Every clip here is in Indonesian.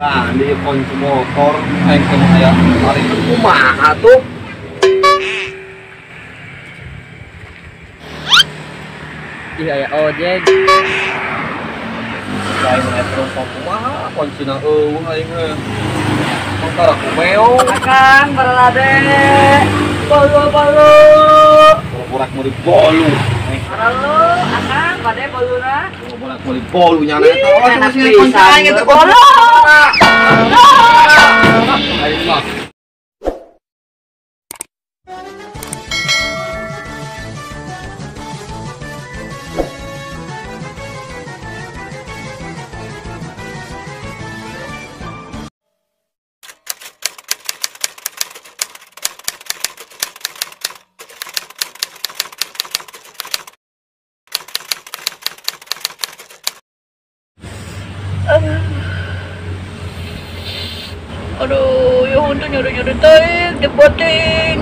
Nah, di kunci motor, aing teh aya tarik kumaha tuh? Ih aya ojek. Lain aya penumpang kumaha, kuncina eueuh aing mah. Motor aku meong. Akang baralade. Bolu. Borak mau dibolu. Bolu, akang bade boluna. Borak mau dibolu nyana eta. Enak pisan gitu. Bolu. Aing mah. Aduh, ya untuk nyuruh-nyuruh ting, dipoting.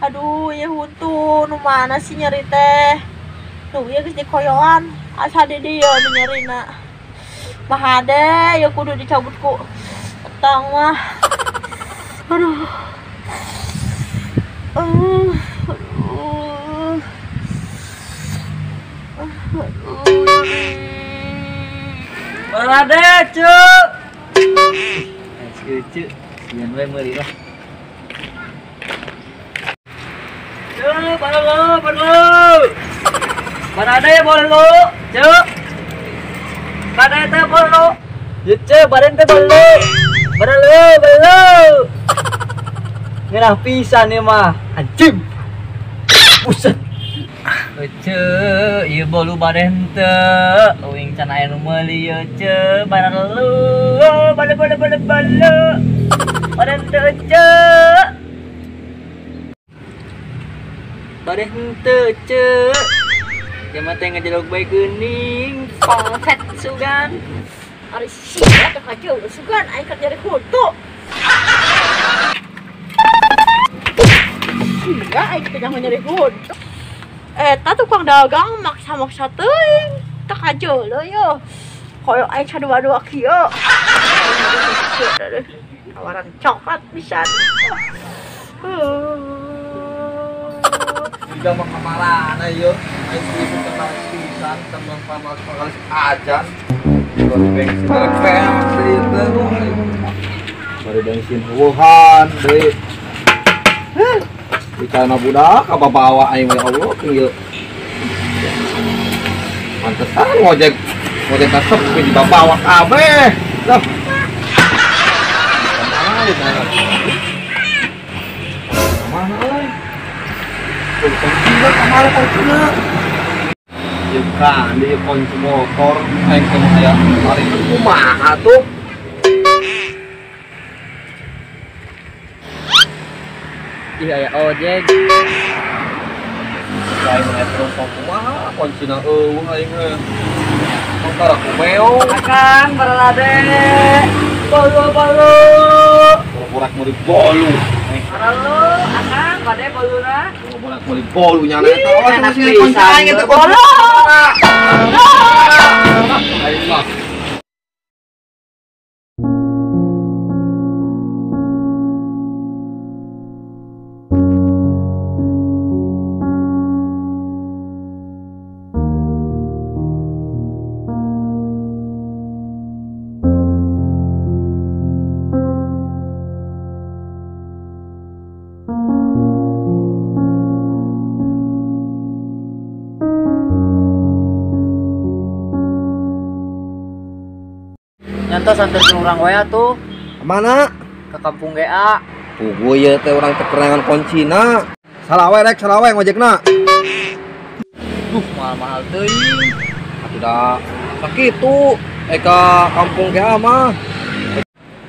Aduh, ya untuk, nu mana sih nyari teh? Nuh, ya geus dikoyoan, asa di dia nu nyarina. Mah ade, ya kudu dicabut ku petang mah. Aduh. Aduh. Baralade, Cuk. Cuk. Sian we meuli lah. Cuk, bolu. Baralade bolu, Cuk. Baralade teh bolu. Ye, Cuk, baren teh bolu. Bolu. Ngeunah pisan ieu mah. Anjing. Buset. Ceu, ieu bolu baren teu, leuwing can aya nu meuli ieu ceu, baralu, bolu. Baren teu ceu. Baren teu ceu. Jaman teh ngajelog bae geuning, pongset sugan. Ari sia teh kacau, sugan aing keur nyari kutu. Sia aing teh jangan nyari kutu. Eta tukang dagang maksa-maksa teuing, tak kacau lo yo. Koyo aing cadua-dua kieu. Tawaran coklat pisan. Juga mah kamarana ieu. Aing kudu kenal pisan teman pamal ajan. Terus bensin repel deui baru. Bari bensin Wuhan deui. Di kana budak bawa aing ya Allah kieu. Pantesan ngojek kasep di bawa kabeh. Lah. Mana euy? Kuncina. Ieu kan di kunci motor aing teh aya tarik kumaha tuh? Ih aya ojek. Lain aya penumpang kumaha, kuncina eueuh aing mah. Motor aku meong. Akang baralade. Bolu. Borak mau dibolu. Bolu, akang bade boluna. Borak mau dibolu nyana eta. Enak pisan gitu. Bolu. Aing mah. Nyantos anterin urang we atuh Mana? ke kampung GA. Puguh ieu teh urang teh kerenangan kuncina. Salawe ngojekna. Duh, mahal-mahal teuing. Atuh da sakitu ka kampung GA mah.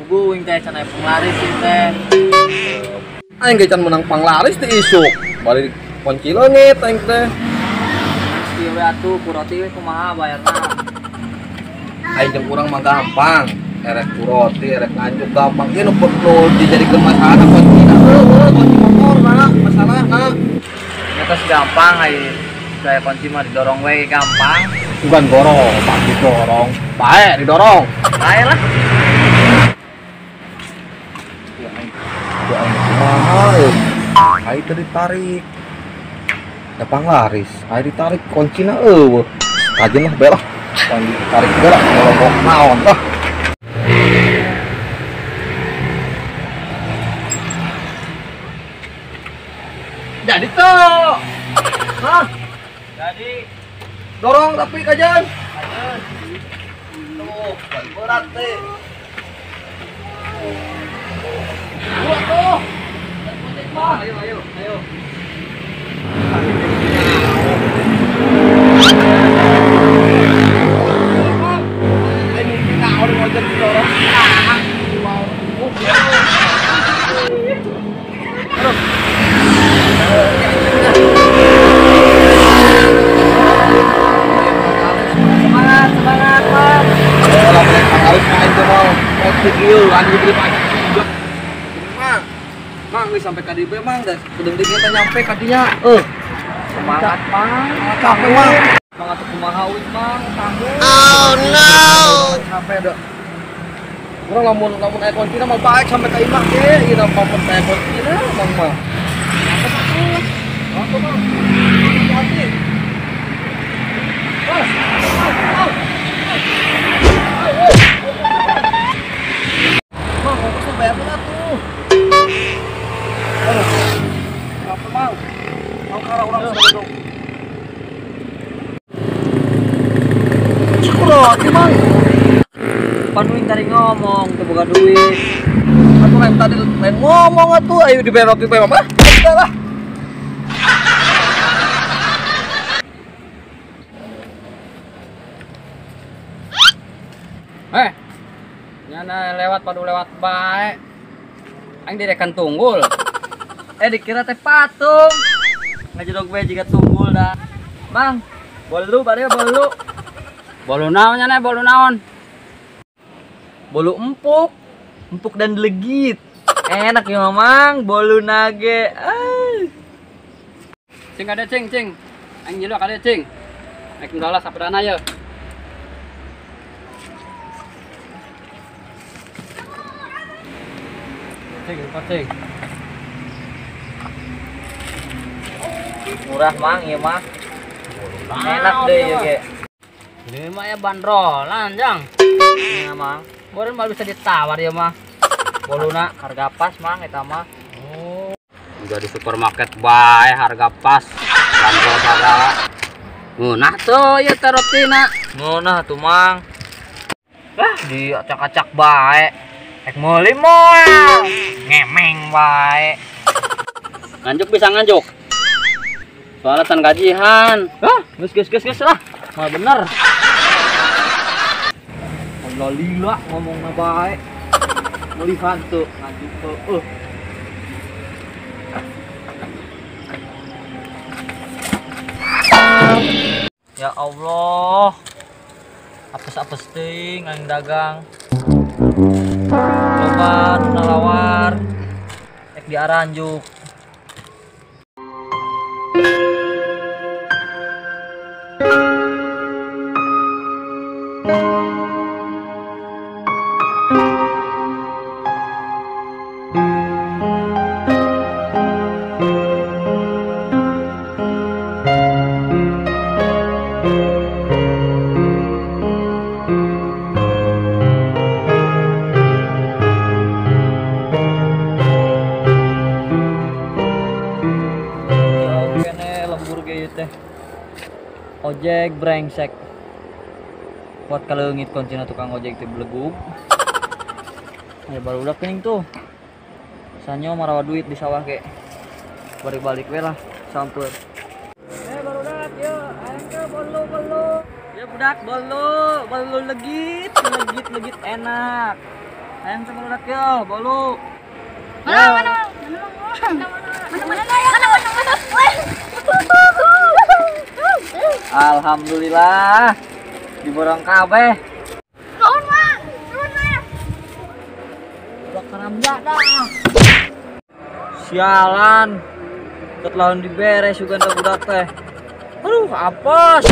Puguh wing teh can aya penglaris ieu teh. Aing ge can menang panglaris teh isuk. Bari kunci leungit aing teh. Ieu we atuh ku roti we kumaha bayarna? Aing jeung urang mah gampang. Erek ku roti, erek nganjuk gampang. Ieu nu dijadikeun masalah kuncina kunci motorna masalahna. Nyatos gampang ai. Saya kunci mah didorong we gampang. Bukan gorong, tak didorong. Baik, didorong. Baik lah. Mahal. Air tadi tarik. Dapang laris. Air ditarik kuncinya eueuh. Kajen lah belah. Pan ditarik belah kalau naon tah. Jadi tuh. Hah? Jadi Dorong tapi kajen. Tuh, berat teh. Buat tuh. Ayo, ayo, ayo. Ini kita udah mau jadi dorong. semangat, semangat, Bang. Kalau mereka harus main tuh mau video, anjing beli banyak juga. Mang, nih sampai KDB mang, dan udah kita nyampe kadinya. Semangat, Mang. Capek mang. Semangat tuh kumaha uin, Mang. Tangguh. Oh no. Capek dah. Orang lamun air kontina mau baik sampai ke imak deh. Ini pamer air kontina, mang mah. Apa mang? Hati. Bos. Mang, mau pesen bayar berapa tuh? Berapa mang? Mau karena orang sama dong. Syukur mang. Panuin tadi ngomong, tuh bukan duit. Aku tadi main ngomong atuh, ayo dibayar roti bayar mah. Udah lah. Nyana lewat padu lewat baik. Aing direkan tunggul. Dikira teh patung. Ngajedog we jiga tunggul dah. Bang, bolu bari bolu. Bolu naon nyana bolu naon? Bolu empuk. Empuk dan legit. Enak ya Mamang, bolu nage. Cing ada cing. Aing jelok ada cing. Naik ngalas sapadana ya. Cing. Murah Mang, ya mah. Enak deh ya ge. Ini mah ya bandrolan, Jang. Iya Mang. Boren mah bisa ditawar ya mah. Boluna harga pas Mang eta mah. Oh. Udah di supermarket bae harga pas. Bandrol sagala. Ngeunah tuh ya tarotina. Ngeunah tuh Mang. Lah di acak-acak bae. Ek meuli moal. Ngemeng bae. Nganjuk bisa nganjuk. Soalnya tan gajihan. Geus lah. Mal bener. Allah lila ngomongna bae. Melihat tuh nganjuk tuh. Ya Allah. Apes-apes teuing aing dagang. Loba nalawar. Ek diaranjuk. Ojek brengsek buat kaleungit kuncina tukang ojek teh belegug. Ya baru udah kening tuh sanyo marawa duit di sawah ke balik-balik we lah sampeun. Baru udah yo ayo ke bolu ya budak bolu legit enak ayo ke baru udah yo bolu mana alhamdulillah diborong kabeh. Nuhun Mang. Udah karamja dah. Sialan. Ket lawan diberes juga ndak budak teh. Aduh, apes.